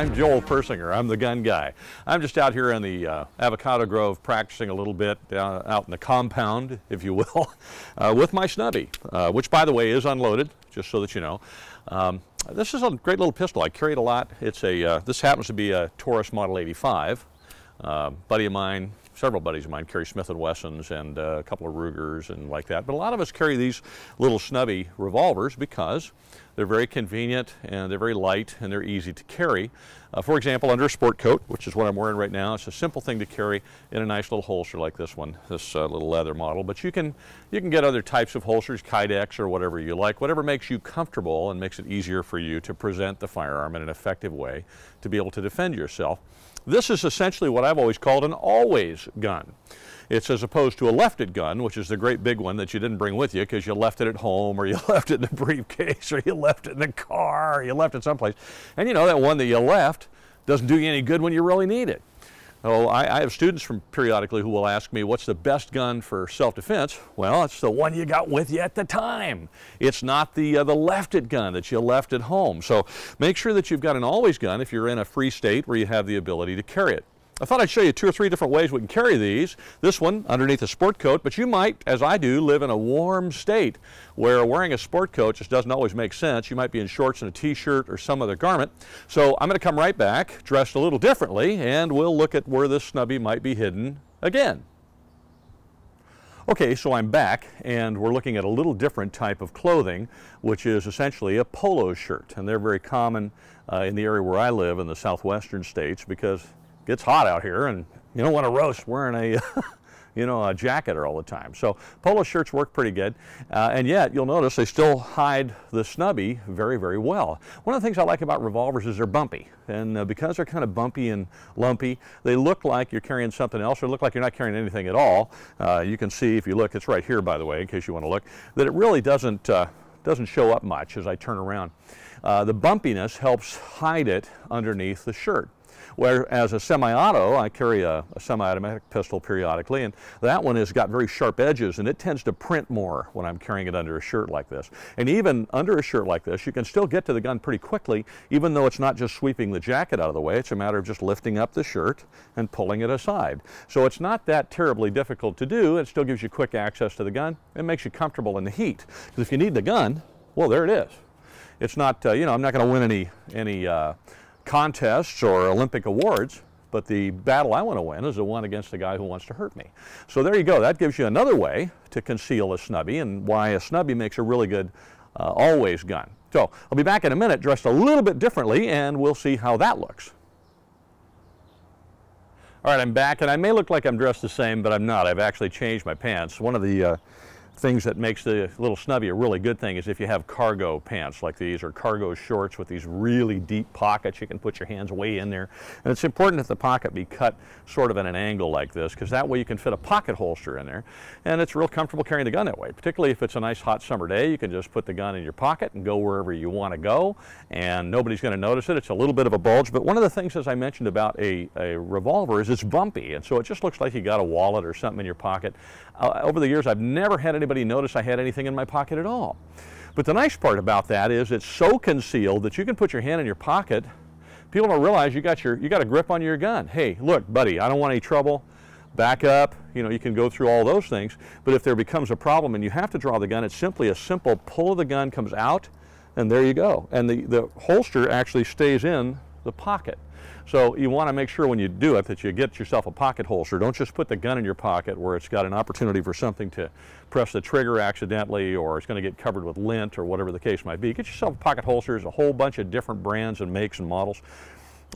I'm Joel Persinger. I'm the gun guy. I'm just out here in the avocado grove practicing a little bit out in the compound, if you will, with my snubby, which, by the way, is unloaded, just so that you know. This is a great little pistol. I carry it a lot. It's a this happens to be a Taurus Model 85. Buddy of mine, several buddies of mine carry Smith & Wessons and a couple of Rugers and like that. But a lot of us carry these little snubby revolvers because they're very convenient and they're very light and they're easy to carry. For example, under a sport coat, which is what I'm wearing right now, it's a simple thing to carry in a nice little holster like this one, this little leather model. But you can get other types of holsters, Kydex or whatever you like, whatever makes you comfortable and makes it easier for you to present the firearm in an effective way to be able to defend yourself. This is essentially what I've always called an always gun. It's as opposed to a lefted gun, which is the great big one that you didn't bring with you because you left it at home or you left it in a briefcase or you left it in the car or you left it someplace. And you know, that one that you left doesn't do you any good when you really need it. So I have students from periodically who will ask me, what's the best gun for self-defense? Well, it's the one you got with you at the time. It's not the lefted gun that you left at home. So make sure that you've got an always gun if you're in a free state where you have the ability to carry it. I thought I'd show you 2 or 3 different ways we can carry these. This one underneath a sport coat, but you might, as I do, live in a warm state where wearing a sport coat just doesn't always make sense. You might be in shorts and a t-shirt or some other garment. So I'm going to come right back, dressed a little differently, and we'll look at where this snubby might be hidden again. Okay, so I'm back and we're looking at a little different type of clothing, which is essentially a polo shirt. And they're very common in the area where I live in the southwestern states because it gets hot out here and you don't want to roast wearing a you know, a jacket all the time. So polo shirts work pretty good, and yet you'll notice they still hide the snubby very, very well. One of the things I like about revolvers is they're bumpy, and because they're kind of bumpy and lumpy, they look like you're carrying something else or look like you're not carrying anything at all. You can see if you look, it's right here by the way, in case you want to look, that it really doesn't show up much as I turn around. The bumpiness helps hide it underneath the shirt. Whereas a semi-auto, I carry a semi-automatic pistol periodically, and that one has got very sharp edges, and it tends to print more when I'm carrying it under a shirt like this. And even under a shirt like this, you can still get to the gun pretty quickly, even though it's not just sweeping the jacket out of the way. It's a matter of just lifting up the shirt and pulling it aside. So it's not that terribly difficult to do. It still gives you quick access to the gun. It makes you comfortable in the heat. Because if you need the gun, well, there it is. It's not, you know, I'm not going to win any contests or Olympic awards, but the battle I want to win is the one against the guy who wants to hurt me. So there you go. That gives you another way to conceal a snubby and why a snubby makes a really good always gun. So I'll be back in a minute dressed a little bit differently and we'll see how that looks. All right, I'm back and I may look like I'm dressed the same, but I'm not. I've actually changed my pants. One of the things that makes the little snubby a really good thing is if you have cargo pants like these or cargo shorts with these really deep pockets, you can put your hands way in there. And it's important that the pocket be cut sort of at an angle like this because that way you can fit a pocket holster in there. And it's real comfortable carrying the gun that way, particularly if it's a nice hot summer day. You can just put the gun in your pocket and go wherever you want to go and nobody's going to notice it. It's a little bit of a bulge, but one of the things, as I mentioned about a revolver, is it's bumpy, and so it just looks like you got a wallet or something in your pocket. Over the years, I've never had anybody notice I had anything in my pocket at all. But the nice part about that is it's so concealed that you can put your hand in your pocket. People don't realize you got a grip on your gun. Hey, look, buddy, I don't want any trouble. Back up. You know, you can go through all those things. But if there becomes a problem and you have to draw the gun, it's simply a simple pull of the gun comes out, and there you go. And the holster actually stays in the pocket. So you want to make sure when you do it that you get yourself a pocket holster. Don't just put the gun in your pocket where it's got an opportunity for something to press the trigger accidentally or it's going to get covered with lint or whatever the case might be. Get yourself a pocket holster. There's a whole bunch of different brands and makes and models.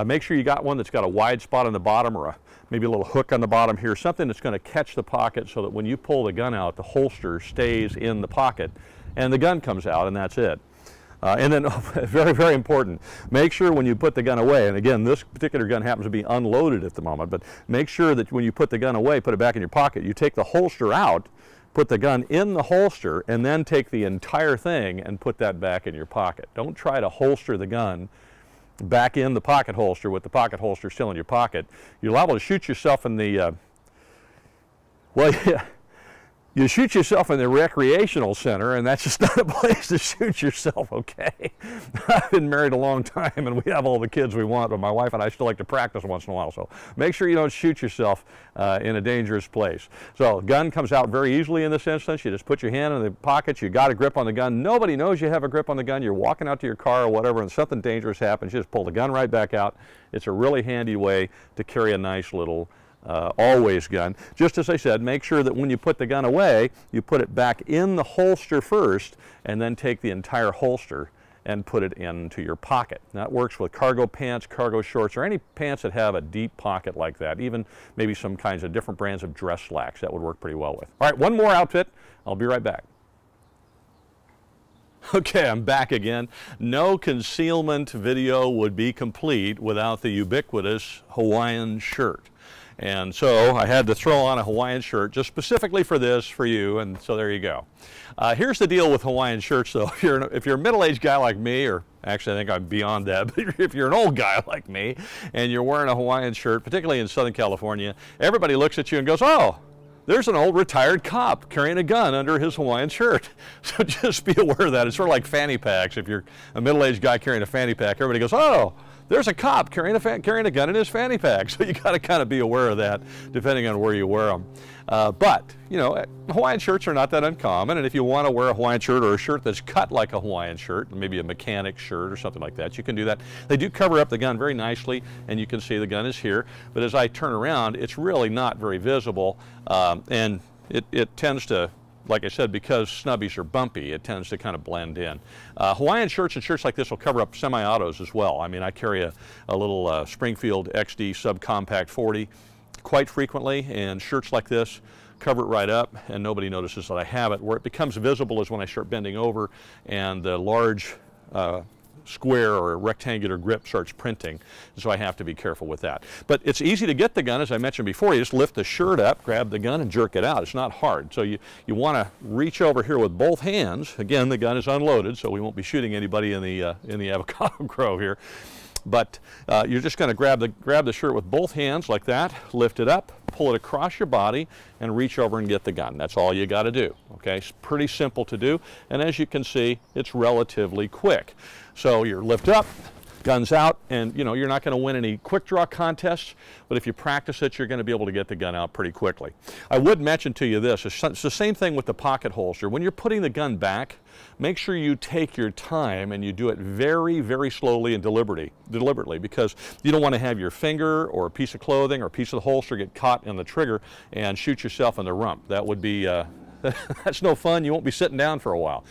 Make sure you got one that's got a wide spot on the bottom or maybe a little hook on the bottom here, something that's going to catch the pocket so that when you pull the gun out, the holster stays in the pocket and the gun comes out and that's it. And then, very, very important, make sure when you put the gun away, and again, this particular gun happens to be unloaded at the moment, but make sure that when you put the gun away, put it back in your pocket, you take the holster out, put the gun in the holster, and then take the entire thing and put that back in your pocket. Don't try to holster the gun back in the pocket holster with the pocket holster still in your pocket. You're liable to shoot yourself in the, well, yeah. You shoot yourself in the recreational center, and that's just not a place to shoot yourself, okay? I've been married a long time, and we have all the kids we want, but my wife and I still like to practice once in a while, so make sure you don't shoot yourself in a dangerous place. So gun comes out very easily in this instance. You just put your hand in the pocket, you got a grip on the gun. Nobody knows you have a grip on the gun. You're walking out to your car or whatever, and something dangerous happens. You just pull the gun right back out. It's a really handy way to carry a nice little always gun. Just as I said, make sure that when you put the gun away, you put it back in the holster first, and then take the entire holster and put it into your pocket. That works with cargo pants, cargo shorts, or any pants that have a deep pocket like that. Even maybe some kinds of different brands of dress slacks that would work pretty well with. All right, one more outfit. I'll be right back. Okay, I'm back again. No concealment video would be complete without the ubiquitous Hawaiian shirt. And so I had to throw on a Hawaiian shirt just specifically for this, for you, and so there you go. Here's the deal with Hawaiian shirts though. If you're a middle-aged guy like me, or actually I think I'm beyond that, but if you're an old guy like me and you're wearing a Hawaiian shirt, particularly in Southern California, everybody looks at you and goes, oh, there's an old retired cop carrying a gun under his Hawaiian shirt. So just be aware of that. It's sort of like fanny packs. If you're a middle-aged guy carrying a fanny pack, everybody goes, oh, there's a cop carrying a gun in his fanny pack. So you got to kind of be aware of that depending on where you wear them. But, you know, Hawaiian shirts are not that uncommon, and if you want to wear a Hawaiian shirt or a shirt that's cut like a Hawaiian shirt, maybe a mechanic shirt or something like that, you can do that. They do cover up the gun very nicely, and you can see the gun is here, but as I turn around, it's really not very visible, and it tends to, like I said, because snubbies are bumpy, it tends to kind of blend in. Hawaiian shirts and shirts like this will cover up semi-autos as well. I mean, I carry a little Springfield XD subcompact 40 quite frequently, and shirts like this cover it right up and nobody notices that I have it. Where it becomes visible is when I start bending over and the large square or rectangular grip starts printing, so I have to be careful with that. But it's easy to get the gun, as I mentioned before. You just lift the shirt up, grab the gun, and jerk it out. It's not hard. So you want to reach over here with both hands. Again, the gun is unloaded, so we won't be shooting anybody in the avocado grow here. But you're just going to grab the shirt with both hands like that, lift it up, pull it across your body, and reach over and get the gun. That's all you got to do. Okay, it's pretty simple to do, and as you can see, it's relatively quick. So you lift up, gun's out, and you know you're not going to win any quick draw contests, but if you practice it, you're going to be able to get the gun out pretty quickly. I would mention to you this, it's the same thing with the pocket holster. When you're putting the gun back, make sure you take your time and you do it very, very slowly and deliberately, because you don't want to have your finger or a piece of clothing or a piece of the holster get caught in the trigger and shoot yourself in the rump. That would be, that's no fun. You won't be sitting down for a while.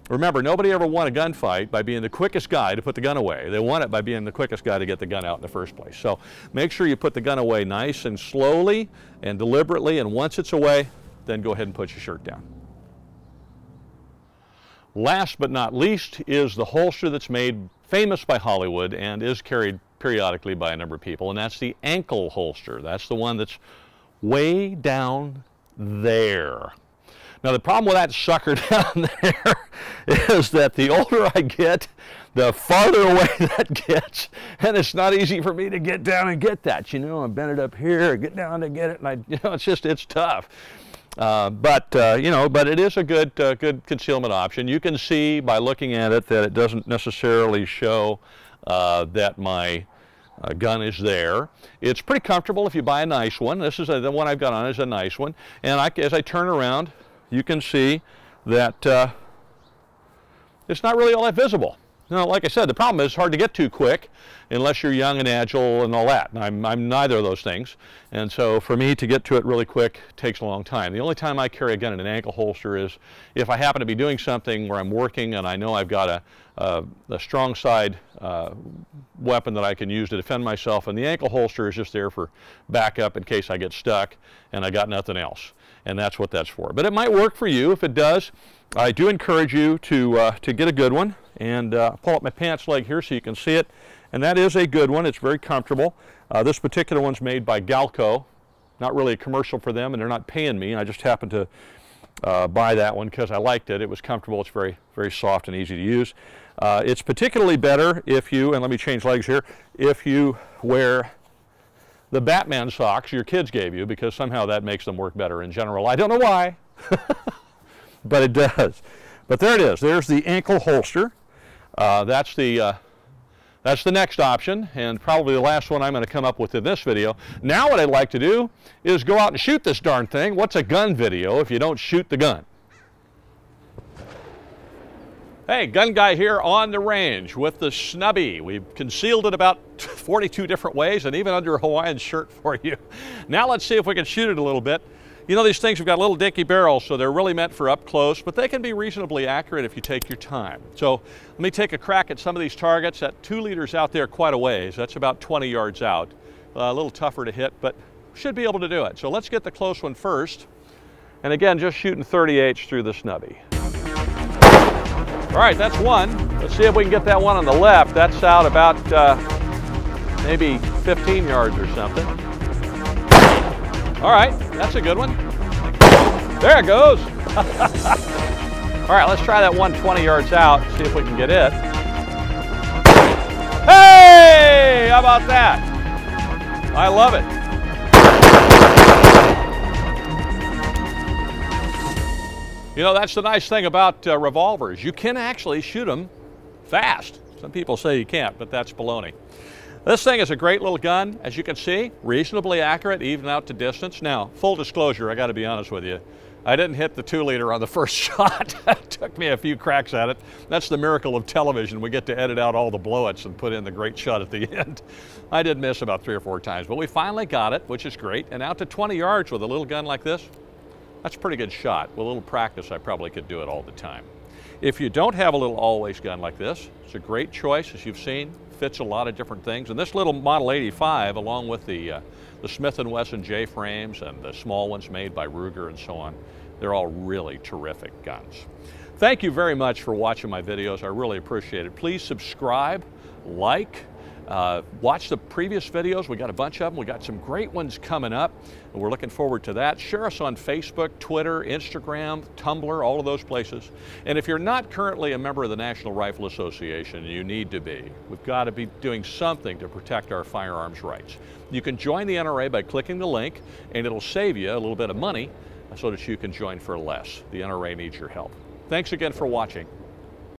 Remember, nobody ever won a gunfight by being the quickest guy to put the gun away. They won it by being the quickest guy to get the gun out in the first place. So make sure you put the gun away nice and slowly and deliberately, and once it's away, then go ahead and put your shirt down. Last but not least is the holster that's made famous by Hollywood and is carried periodically by a number of people, and that's the ankle holster. That's the one that's way down there. Now the problem with that sucker down there is that the older I get, the farther away that gets, and it's not easy for me to get down and get that. You know, I bend it up here, get down to get it, and it's tough. But it is a good concealment option. You can see by looking at it that it doesn't necessarily show that my gun is there. It's pretty comfortable if you buy a nice one. This is the one I've got on is a nice one. And as I turn around, you can see that it's not really all that visible. Now, like I said, the problem is it's hard to get to quick unless you're young and agile and all that. And I'm neither of those things. And so for me to get to it really quick takes a long time. The only time I carry a gun in an ankle holster is if I happen to be doing something where I'm working and I know I've got a strong side weapon that I can use to defend myself, and the ankle holster is just there for backup in case I get stuck and I got nothing else. And that's what that's for. But it might work for you. If it does, I do encourage you to get a good one. And pull up my pants leg here so you can see it. And that is a good one. It's very comfortable. This particular one's made by Galco. Not really a commercial for them, and they're not paying me. I just happened to buy that one because I liked it. It was comfortable. It's very, very soft and easy to use. It's particularly better if you, and let me change legs here, if you wear the Batman socks your kids gave you, because somehow that makes them work better in general. I don't know why. but it does. But there it is. There's the ankle holster. That's the next option, and probably the last one I'm going to come up with in this video. Now what I'd like to do is go out and shoot this darn thing. What's a gun video if you don't shoot the gun? Hey, GunGuy here on the range with the snubby. We've concealed it about 42 different ways and even under a Hawaiian shirt for you. Now let's see if we can shoot it a little bit. You know, these things have got little dinky barrels, so they're really meant for up close, but they can be reasonably accurate if you take your time. So let me take a crack at some of these targets. That 2 liters out there quite a ways. That's about 20 yards out. A little tougher to hit, but should be able to do it. So let's get the close one first. And again, just shooting 38 through the snubby. All right, that's one. Let's see if we can get that one on the left. That's out about maybe 15 yards or something. All right, that's a good one. There it goes. All right, let's try that one 20 yards out, see if we can get it. Hey, how about that? I love it. You know, that's the nice thing about revolvers. You can actually shoot them fast. Some people say you can't, but that's baloney. This thing is a great little gun, as you can see, reasonably accurate, even out to distance. Now, full disclosure, I got to be honest with you. I didn't hit the 2 liter on the first shot. It took me a few cracks at it. That's the miracle of television. We get to edit out all the blowouts and put in the great shot at the end. I did miss about 3 or 4 times, but we finally got it, which is great. And out to 20 yards with a little gun like this, that's a pretty good shot. With a little practice, I probably could do it all the time. If you don't have a little always gun like this, it's a great choice, as you've seen. Fits a lot of different things. And this little Model 85, along with the Smith & Wesson J-frames and the small ones made by Ruger and so on, they're all really terrific guns. Thank you very much for watching my videos. I really appreciate it. Please subscribe, like, watch the previous videos. We got a bunch of them. We got some great ones coming up, and we're looking forward to that. Share us on Facebook, Twitter, Instagram, Tumblr, all of those places. And if you're not currently a member of the National Rifle Association, you need to be. We've got to be doing something to protect our firearms rights. You can join the NRA by clicking the link, and it'll save you a little bit of money so that you can join for less. The NRA needs your help. Thanks again for watching.